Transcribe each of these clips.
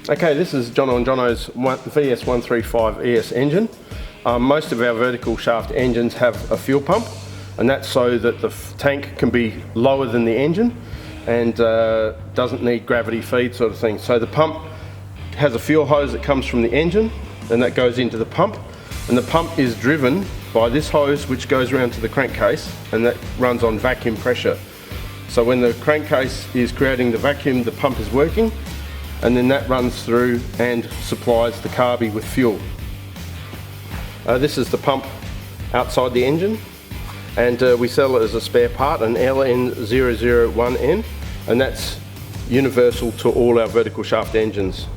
Okay, this is Jono Johno's VS135 ES engine. Most of our vertical shaft engines have a fuel pump, and that's so that the tank can be lower than the engine and doesn't need gravity feed sort of thing. So the pump has a fuel hose that comes from the engine and that goes into the pump, and the pump is driven by this hose which goes around to the crankcase, and that runs on vacuum pressure. So when the crankcase is creating the vacuum, the pump is working, and then that runs through and supplies the carby with fuel. This is the pump outside the engine, and we sell it as a spare part, an LN001N, and that's universal to all our vertical shaft engines.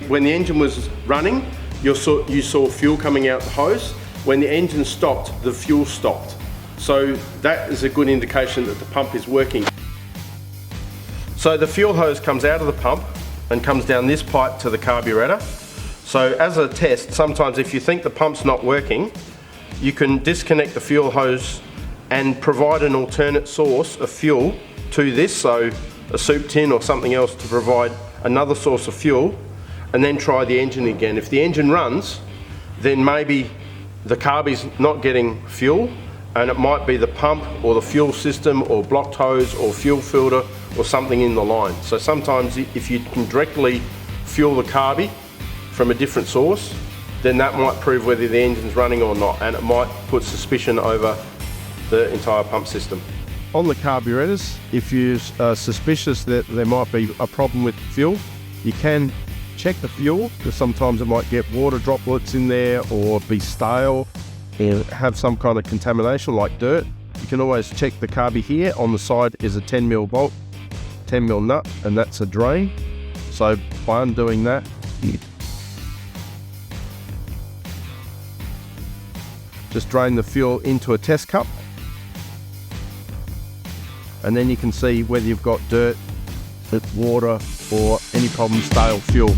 When the engine was running, you saw fuel coming out the hose. When the engine stopped, the fuel stopped. So that is a good indication that the pump is working. So the fuel hose comes out of the pump and comes down this pipe to the carburettor. So as a test, sometimes if you think the pump's not working, you can disconnect the fuel hose and provide an alternate source of fuel to this, so a soup tin or something else to provide another source of fuel, and then try the engine again. If the engine runs, then maybe the carby's not getting fuel, and it might be the pump or the fuel system or blocked hose or fuel filter or something in the line. So sometimes if you can directly fuel the carby from a different source, then that might prove whether the engine's running or not, and it might put suspicion over the entire pump system. On the carburetors, if you're suspicious that there might be a problem with fuel, you can check the fuel, because sometimes it might get water droplets in there or be stale and have some kind of contamination like dirt. You can always check the carby here. On the side is a 10mm bolt, 10mm nut, and that's a drain. So by undoing that, just drain the fuel into a test cup, and then you can see whether you've got dirt, water, or any problem stale fuel.